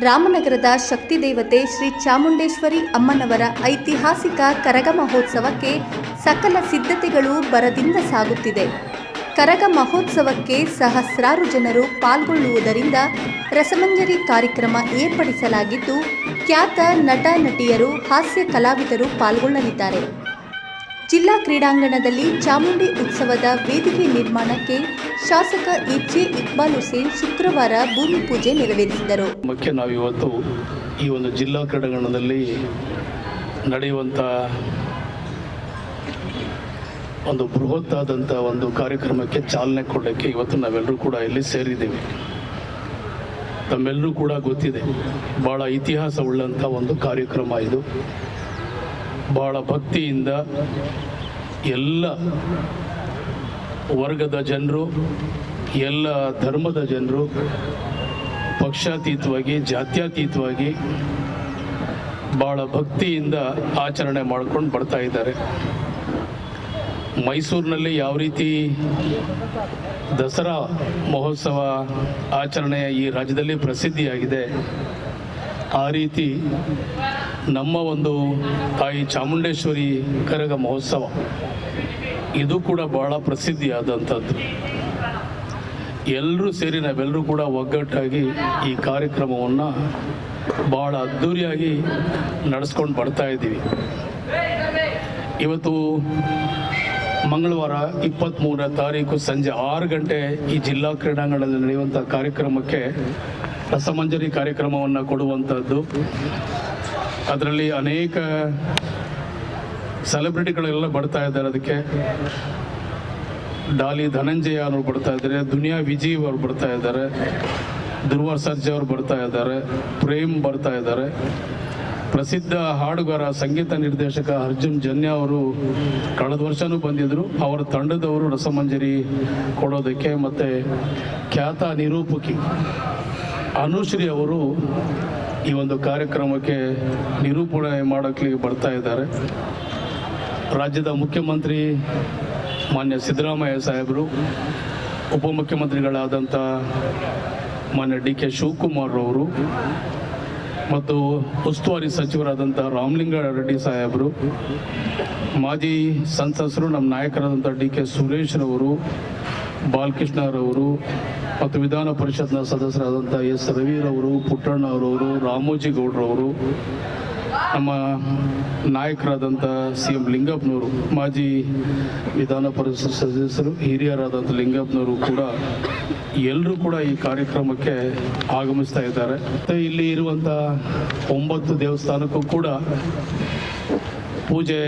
ರಾಮನಗರದ ಶಕ್ತಿ ದೇವತೆ ಶ್ರೀ ಚಾಮುಂಡೇಶ್ವರಿ ಅಮ್ಮನವರ ಐತಿಹಾಸಿಕ ಕರಗ ಮಹೋತ್ಸವಕ್ಕೆ ಸಕಲ ಸಿದ್ಧತೆಗಳು ಭರದಿಂದ ಸಾಗುತ್ತಿದೆ. ಕರಗ ಮಹೋತ್ಸವಕ್ಕೆ ಸಹಸ್ರಾರು ಜನರು ಪಾಲ್ಗೊಳ್ಳುವುದರಿಂದ ರಸಮಂಜರಿ ಕಾರ್ಯಕ್ರಮ ಏರ್ಪಡಿಸಲಾಗಿದ್ದು, ಖ್ಯಾತ ನಟ ನಟಿಯರು, ಹಾಸ್ಯ ಕಲಾವಿದರು ಪಾಲ್ಗೊಳ್ಳಲಿದ್ದಾರೆ. ಜಿಲ್ಲಾ ಕ್ರೀಡಾಂಗಣದಲ್ಲಿ ಚಾಮುಂಡಿ ಉತ್ಸವದ ವೇದಿಕೆ ನಿರ್ಮಾಣಕ್ಕೆ ಶಾಸಕ ಎ.ಜೆ. ಇಕ್ಬಾಲ್ ಹುಸೇನ್ ಶುಕ್ರವಾರ ಭೂಮಿ ಪೂಜೆ ನೆರವೇರಿಸಿದರು. ನಾವು ಇವತ್ತು ಈ ಒಂದು ಜಿಲ್ಲಾ ಕ್ರೀಡಾಂಗಣದಲ್ಲಿ ನಡೆಯುವಂಥ ಒಂದು ಬೃಹತ್ತಾದಂಥ ಒಂದು ಕಾರ್ಯಕ್ರಮಕ್ಕೆ ಚಾಲನೆ ಕೊಡೋಕ್ಕೆ ಇವತ್ತು ನಾವೆಲ್ಲರೂ ಕೂಡ ಇಲ್ಲಿ ಸೇರಿದ್ದೀವಿ. ತಮ್ಮೆಲ್ಲರೂ ಕೂಡ ಗೊತ್ತಿದೆ, ಭಾಳ ಇತಿಹಾಸವುಳ್ಳಂಥ ಒಂದು ಕಾರ್ಯಕ್ರಮ ಇದು. ಭಾಳ ಭಕ್ತಿಯಿಂದ ಎಲ್ಲ ವರ್ಗದ ಜನರು, ಎಲ್ಲ ಧರ್ಮದ ಜನರು ಪಕ್ಷಾತೀತವಾಗಿ, ಜಾತ್ಯತೀತವಾಗಿ ಭಾಳ ಭಕ್ತಿಯಿಂದ ಆಚರಣೆ ಮಾಡ್ಕೊಂಡು ಬರ್ತಾ ಇದ್ದಾರೆ. ಮೈಸೂರಿನಲ್ಲಿ ಯಾವ ರೀತಿ ದಸರಾ ಮಹೋತ್ಸವ ಆಚರಣೆ ಈ ರಾಜ್ಯದಲ್ಲಿ ಪ್ರಸಿದ್ಧಿಯಾಗಿದೆ, ಆ ರೀತಿ ನಮ್ಮ ಒಂದು ತಾಯಿ ಚಾಮುಂಡೇಶ್ವರಿ ಕರಗ ಮಹೋತ್ಸವ ಇದು ಕೂಡ ಭಾಳ ಪ್ರಸಿದ್ಧಿಯಾದಂಥದ್ದು. ಎಲ್ಲರೂ ಸೇರಿ ನಾವೆಲ್ಲರೂ ಕೂಡ ಒಗ್ಗಟ್ಟಾಗಿ ಈ ಕಾರ್ಯಕ್ರಮವನ್ನು ಭಾಳ ಅದ್ಧೂರಿಯಾಗಿ ನಡೆಸ್ಕೊಂಡು ಬರ್ತಾ ಇದ್ದೀವಿ. ಇವತ್ತು ಮಂಗಳವಾರ 23ನೇ ತಾರೀಕು ಸಂಜೆ 6 ಗಂಟೆ ಈ ಜಿಲ್ಲಾ ಕ್ರೀಡಾಂಗಣದಲ್ಲಿ ನಡೆಯುವಂಥ ಕಾರ್ಯಕ್ರಮಕ್ಕೆ ರಸಮಂಜರಿ ಕಾರ್ಯಕ್ರಮವನ್ನು ಕೊಡುವಂಥದ್ದು. ಅದರಲ್ಲಿ ಅನೇಕ ಸೆಲೆಬ್ರಿಟಿಗಳೆಲ್ಲ ಬರ್ತಾ ಇದ್ದಾರೆ. ಅದಕ್ಕೆ ಡಾಲಿ ಧನಂಜಯ ಅವರು ಬರ್ತಾ ಇದ್ದಾರೆ, ದುನಿಯಾ ವಿಜಯ್ ಅವರು ಬರ್ತಾ ಇದ್ದಾರೆ, ಧ್ರುವ ಸರ್ಜಾ ಅವರು ಬರ್ತಾ ಇದ್ದಾರೆ, ಪ್ರೇಮ್ ಬರ್ತಾ ಇದ್ದಾರೆ, ಪ್ರಸಿದ್ಧ ಹಾಡುಗಾರ ಸಂಗೀತ ನಿರ್ದೇಶಕ ಅರ್ಜುನ್ ಜನ್ಯ ಅವರು ಕಳೆದ ವರ್ಷನೂ ಬಂದಿದ್ದರು. ಅವರ ತಂಡದವರು ರಸಮಂಜರಿ ಕೊಡೋದಕ್ಕೆ, ಮತ್ತು ಖ್ಯಾತ ನಿರೂಪಕಿ ಅನುಶ್ರೀ ಅವರು ಈ ಒಂದು ಕಾರ್ಯಕ್ರಮಕ್ಕೆ ನಿರೂಪಣೆ ಮಾಡೋಕ್ಕೆ ಬರ್ತಾ ಇದ್ದಾರೆ. ರಾಜ್ಯದ ಮುಖ್ಯಮಂತ್ರಿ ಮಾನ್ಯ ಸಿದ್ದರಾಮಯ್ಯ ಸಾಹೇಬರು, ಉಪಮುಖ್ಯಮಂತ್ರಿಗಳಾದಂಥ ಮಾನ್ಯ ಡಿ.ಕೆ. ಶಿವಕುಮಾರ್ ಅವರು ಮತ್ತು ಉಸ್ತುವಾರಿ ಸಚಿವರಾದಂಥ ರಾಮಲಿಂಗಾರೆಡ್ಡಿ ಸಾಹೇಬರು, ಮಾಜಿ ಸಂಸದರು ನಮ್ಮ ನಾಯಕರಾದಂಥ ಡಿ.ಕೆ. ಸುರೇಶ್ರವರು, ಬಾಲಕೃಷ್ಣರವರು ಮತ್ತು ವಿಧಾನ ಪರಿಷತ್ನ ಸದಸ್ಯರಾದಂಥ ಎಸ್. ರವಿರವರು, ಪುಟ್ಟಣ್ಣವರವರು, ರಾಮೋಜಿ ಗೌಡ್ರವರು, ನಮ್ಮ ನಾಯಕರಾದಂಥ ಸಿ.ಎಂ. ಲಿಂಗಪ್ಪನವರು, ಮಾಜಿ ವಿಧಾನ ಪರಿಷತ್ ಸದಸ್ಯರು, ಹಿರಿಯರಾದಂಥ ಲಿಂಗಪ್ಪನವರು ಕೂಡ ಎಲ್ಲರೂ ಕೂಡ ಈ ಕಾರ್ಯಕ್ರಮಕ್ಕೆ ಆಗಮಿಸ್ತಾ ಇದ್ದಾರೆ. ಮತ್ತು ಇಲ್ಲಿ ಇರುವಂಥ 9 ದೇವಸ್ಥಾನಕ್ಕೂ ಕೂಡ ಪೂಜೆ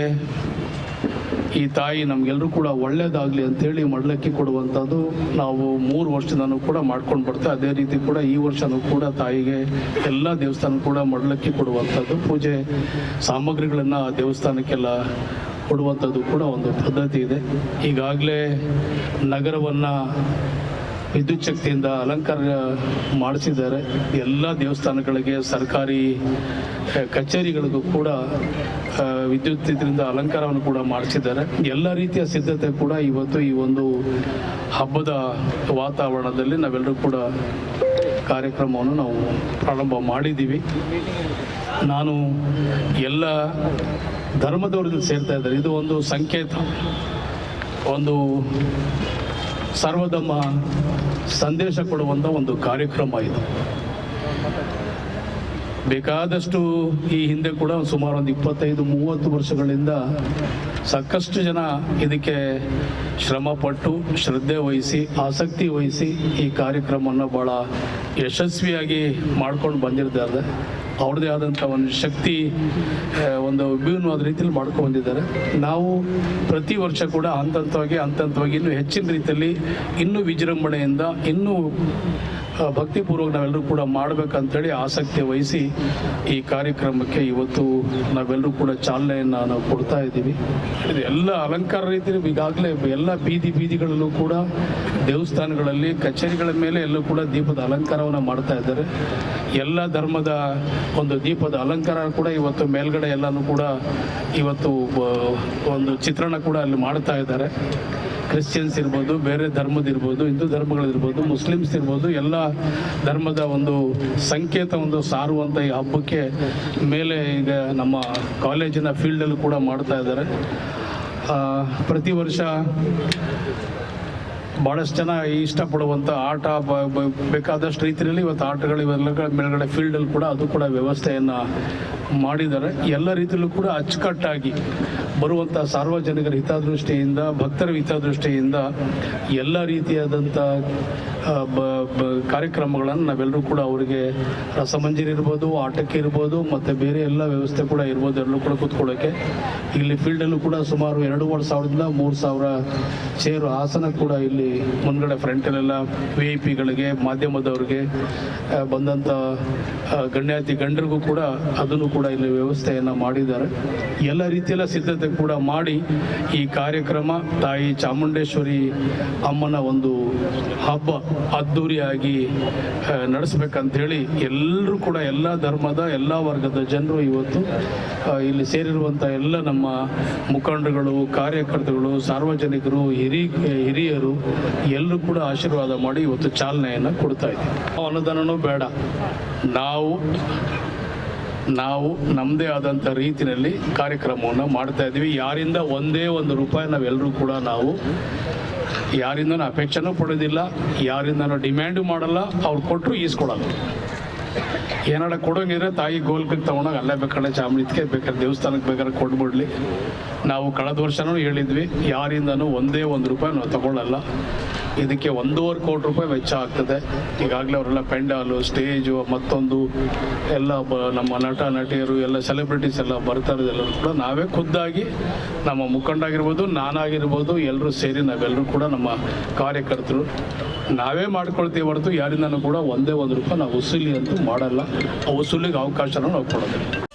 ಈ ತಾಯಿ ನಮಗೆಲ್ಲರೂ ಕೂಡ ಒಳ್ಳೆಯದಾಗಲಿ ಅಂಥೇಳಿ ಮಡ್ಲಕ್ಕಿ ಕೊಡುವಂಥದ್ದು ನಾವು 3 ವರ್ಷದಿಂದನೂ ಕೂಡ ಮಾಡ್ಕೊಂಡು ಬರ್ತೇವೆ. ಅದೇ ರೀತಿ ಕೂಡ ಈ ವರ್ಷವೂ ಕೂಡ ತಾಯಿಗೆ ಎಲ್ಲ ದೇವಸ್ಥಾನ ಕೂಡ ಮಡ್ಲಕ್ಕಿ ಕೊಡುವಂಥದ್ದು, ಪೂಜೆ ಸಾಮಗ್ರಿಗಳನ್ನು ದೇವಸ್ಥಾನಕ್ಕೆಲ್ಲ ಕೊಡುವಂಥದ್ದು ಕೂಡ ಒಂದು ಪದ್ಧತಿ ಇದೆ. ಈಗಾಗಲೇ ನಗರವನ್ನು ವಿದ್ಯುತ್ ಶಕ್ತಿಯಿಂದ ಅಲಂಕಾರ ಮಾಡಿಸಿದ್ದಾರೆ. ಎಲ್ಲ ದೇವಸ್ಥಾನಗಳಿಗೆ, ಸರ್ಕಾರಿ ಕಚೇರಿಗಳಿಗೂ ಕೂಡ ವಿದ್ಯುತ್ ಇದರಿಂದ ಅಲಂಕಾರವನ್ನು ಕೂಡ ಮಾಡಿಸಿದ್ದಾರೆ. ಎಲ್ಲ ರೀತಿಯ ಸಿದ್ಧತೆ ಕೂಡ ಇವತ್ತು ಈ ಒಂದು ಹಬ್ಬದ ವಾತಾವರಣದಲ್ಲಿ ನಾವೆಲ್ಲರೂ ಕೂಡ ಕಾರ್ಯಕ್ರಮವನ್ನು ನಾವು ಪ್ರಾರಂಭ ಮಾಡಿದ್ದೀವಿ. ನಾನು ಎಲ್ಲ ಧರ್ಮದವ್ರದ್ದು ಸೇರ್ತಾ ಇದ್ದಾರೆ. ಇದು ಒಂದು ಸಂಕೇತ, ಒಂದು ಸರ್ವಧರ್ಮ ಸಂದೇಶ ಕೊಡುವಂಥ ಒಂದು ಕಾರ್ಯಕ್ರಮ ಇದು. ಬೇಕಾದಷ್ಟು ಈ ಹಿಂದೆ ಕೂಡ ಸುಮಾರು ಒಂದು 25-30 ವರ್ಷಗಳಿಂದ ಸಾಕಷ್ಟು ಜನ ಇದಕ್ಕೆ ಶ್ರಮಪಟ್ಟು, ಶ್ರದ್ಧೆ ವಹಿಸಿ, ಆಸಕ್ತಿ ವಹಿಸಿ ಈ ಕಾರ್ಯಕ್ರಮವನ್ನು ಭಾಳ ಯಶಸ್ವಿಯಾಗಿ ಮಾಡ್ಕೊಂಡು ಬಂದಿರ್ತಾರೆ. ಅವ್ರದ್ದೇ ಆದಂಥ ಒಂದು ಶಕ್ತಿ, ಒಂದು ವಿಭಿನ್ನವಾದ ರೀತಿಯಲ್ಲಿ ಮಾಡ್ಕೊಂಡು ಬಂದಿದ್ದಾರೆ. ನಾವು ಪ್ರತಿ ವರ್ಷ ಕೂಡ ಹಂತವಾಗಿ ಇನ್ನೂ ಹೆಚ್ಚಿನ ರೀತಿಯಲ್ಲಿ, ಇನ್ನೂ ವಿಜೃಂಭಣೆಯಿಂದ, ಇನ್ನೂ ಭಕ್ತಿಪೂರ್ವಕ ನಾವೆಲ್ಲರೂ ಕೂಡ ಮಾಡಬೇಕಂತೇಳಿ ಆಸಕ್ತಿ ವಹಿಸಿ ಈ ಕಾರ್ಯಕ್ರಮಕ್ಕೆ ಇವತ್ತು ನಾವೆಲ್ಲರೂ ಕೂಡ ಚಾಲನೆಯನ್ನು ನಾವು ಕೊಡ್ತಾ ಇದ್ದೀವಿ. ಎಲ್ಲ ಅಲಂಕಾರ ರೀತಿಯಲ್ಲಿ ಈಗಾಗಲೇ ಎಲ್ಲ ಬೀದಿಗಳಲ್ಲೂ ಕೂಡ, ದೇವಸ್ಥಾನಗಳಲ್ಲಿ, ಕಚೇರಿಗಳ ಮೇಲೆ ಎಲ್ಲೂ ಕೂಡ ದೀಪದ ಅಲಂಕಾರವನ್ನು ಮಾಡ್ತಾ ಇದ್ದಾರೆ. ಎಲ್ಲ ಧರ್ಮದ ಒಂದು ದೀಪದ ಅಲಂಕಾರ ಕೂಡ ಇವತ್ತು ಮೇಲ್ಗಡೆ ಎಲ್ಲನೂ ಕೂಡ ಇವತ್ತು ಒಂದು ಚಿತ್ರಣ ಕೂಡ ಅಲ್ಲಿ ಮಾಡ್ತಾ ಇದ್ದಾರೆ. ಕ್ರಿಶ್ಚಿಯನ್ಸ್ ಇರ್ಬೋದು, ಬೇರೆ ಧರ್ಮದಿರ್ಬೋದು, ಹಿಂದೂ ಧರ್ಮಗಳಿರ್ಬೋದು, ಮುಸ್ಲಿಮ್ಸ್ ಇರ್ಬೋದು, ಎಲ್ಲ ಧರ್ಮದ ಒಂದು ಸಂಕೇತ ಒಂದು ಸಾರುವಂಥ ಈ ಹಬ್ಬಕ್ಕೆ ಮೇಲೆ ಈಗ ನಮ್ಮ ಕಾಲೇಜಿನ ಫೀಲ್ಡಲ್ಲೂ ಕೂಡ ಮಾಡ್ತಾ ಇದ್ದಾರೆ. ಪ್ರತಿ ವರ್ಷ ಭಾಳಷ್ಟು ಜನ ಇಷ್ಟಪಡುವಂಥ ಆಟ ಬೇಕಾದಷ್ಟು ರೀತಿಯಲ್ಲಿ ಇವತ್ತು ಆಟಗಳು ಇವೆಲ್ಲ ಮೇಲ್ಗಡೆ ಫೀಲ್ಡಲ್ಲಿ ಕೂಡ ಅದು ಕೂಡ ವ್ಯವಸ್ಥೆಯನ್ನು ಮಾಡಿದ್ದಾರೆ. ಎಲ್ಲ ರೀತಿಯಲ್ಲೂ ಕೂಡ ಅಚ್ಚುಕಟ್ಟಾಗಿ ಬರುವಂಥ ಸಾರ್ವಜನಿಕರ ಹಿತದೃಷ್ಟಿಯಿಂದ, ಭಕ್ತರ ಹಿತದೃಷ್ಟಿಯಿಂದ ಎಲ್ಲ ರೀತಿಯಾದಂಥ ಕಾರ್ಯಕ್ರಮಗಳನ್ನು ನಾವೆಲ್ಲರೂ ಕೂಡ ಅವರಿಗೆ ರಸಮಂಜರಿ ಇರ್ಬೋದು, ಆಟಕ್ಕೆ ಇರ್ಬೋದು, ಮತ್ತು ಬೇರೆ ಎಲ್ಲ ವ್ಯವಸ್ಥೆ ಕೂಡ ಇರ್ಬೋದು, ಎಲ್ಲರೂ ಕೂಡ ಕೂತ್ಕೊಳ್ಳೋಕ್ಕೆ. ಇಲ್ಲಿ ಫೀಲ್ಡಲ್ಲೂ ಕೂಡ ಸುಮಾರು 2,500ದಿಂದ 3,000 ಚೇರು ಆಸನ ಕೂಡ ಇಲ್ಲಿ ಮುಂದ್ಗಡೆ ಫ್ರಂಟಲ್ಲೆಲ್ಲ VIP ಗಳಿಗೆ, ಮಾಧ್ಯಮದವ್ರಿಗೆ, ಬಂದಂಥ ಗಣ್ಯಾತಿ ಗಣ್ಯರಿಗೂ ಕೂಡ ಅದನ್ನು ಕೂಡ ಇಲ್ಲಿ ವ್ಯವಸ್ಥೆಯನ್ನು ಮಾಡಿದ್ದಾರೆ. ಎಲ್ಲ ರೀತಿಯೆಲ್ಲ ಸಿದ್ಧತೆ ಕೂಡ ಮಾಡಿ ಈ ಕಾರ್ಯಕ್ರಮ ತಾಯಿ ಚಾಮುಂಡೇಶ್ವರಿ ಅಮ್ಮನ ಒಂದು ಹಬ್ಬ ಅದ್ಧೂರಿಯಾಗಿ ನಡೆಸ್ಬೇಕಂತೇಳಿ ಎಲ್ಲರೂ ಕೂಡ ಎಲ್ಲ ಧರ್ಮದ ಎಲ್ಲ ವರ್ಗದ ಜನರು ಇವತ್ತು ಇಲ್ಲಿ ಸೇರಿರುವಂಥ ಎಲ್ಲ ನಮ್ಮ ಮುಖಂಡರುಗಳು, ಕಾರ್ಯಕರ್ತರುಗಳು, ಸಾರ್ವಜನಿಕರು, ಹಿರಿಯರು ಎಲ್ಲರೂ ಕೂಡ ಆಶೀರ್ವಾದ ಮಾಡಿ ಇವತ್ತು ಚಾಲನೆಯನ್ನು ಕೊಡ್ತಾ ಇದ್ದೀವಿ. ಅನುದಾನನೂ ಬೇಡ, ನಾವು ನಮ್ಮದೇ ಆದಂಥ ರೀತಿಯಲ್ಲಿ ಕಾರ್ಯಕ್ರಮವನ್ನು ಮಾಡ್ತಾ ಇದ್ದೀವಿ. ಯಾರಿಂದ ಒಂದೇ ಒಂದು ರೂಪಾಯಿ ನಾವೆಲ್ಲರೂ ಕೂಡ ಯಾರಿಂದನೂ ಅಪೇಕ್ಷೆನೂ ಪಡೋದಿಲ್ಲ, ಯಾರಿಂದನೂ ಡಿಮ್ಯಾಂಡು ಮಾಡಲ್ಲ. ಅವ್ರು ಕೊಟ್ಟರು ಈಸ್ಕೊಡಲ್ಲ. ಏನಾರ ಕೊಡೋಂಗಿದ್ರೆ ತಾಯಿ ಗೋಲ್ಕಕ್ಕೆ ತೊಗೊಂಡಾಗ ಅಲ್ಲೇ ಬೇಕಾದ್ರೆ ಚಾಮುಂಡಿಗೆ ಬೇಕಾದ್ರೆ ದೇವಸ್ಥಾನಕ್ಕೆ ಬೇಕಾದ್ರೆ ಕೊಟ್ಬಿಡ್ಲಿ. ನಾವು ಕಳೆದ ವರ್ಷನೂ ಹೇಳಿದ್ವಿ, ಯಾರಿಂದನೂ ಒಂದೇ ಒಂದು ರೂಪಾಯಿ ನಾವು ತಗೊಳ್ಳಲ್ಲ. ಇದಕ್ಕೆ 1.5 ಕೋಟಿ ರೂಪಾಯಿ ವೆಚ್ಚ ಆಗ್ತದೆ. ಈಗಾಗಲೇ ಅವರೆಲ್ಲ ಪೆಂಡಾಲು, ಸ್ಟೇಜು, ಮತ್ತೊಂದು ಎಲ್ಲ ನಮ್ಮ ನಟಿಯರು ಎಲ್ಲ ಸೆಲೆಬ್ರಿಟೀಸ್ ಎಲ್ಲ ಬರ್ತಾರೆ. ಎಲ್ಲರೂ ಕೂಡ ನಾವೇ ಖುದ್ದಾಗಿ ನಮ್ಮ ಮುಖಂಡಾಗಿರ್ಬೋದು, ನಾನಾಗಿರ್ಬೋದು, ಎಲ್ಲರೂ ಸೇರಿ ನಾವೆಲ್ಲರೂ ಕೂಡ ನಮ್ಮ ಕಾರ್ಯಕರ್ತರು ನಾವೇ ಮಾಡ್ಕೊಳ್ತೀವಿ ಹೊರತು ಯಾರಿಂದನೂ ಕೂಡ ಒಂದೇ ಒಂದು ರೂಪಾಯಿ ನಾವು ವಸೂಲಿ ಅಂತೂ ಮಾಡಲ್ಲ. ಆ ವಸೂಲಿಗೆ ಅವಕಾಶನೂ ನಾವು ಕೊಡೋದಿಲ್ಲ.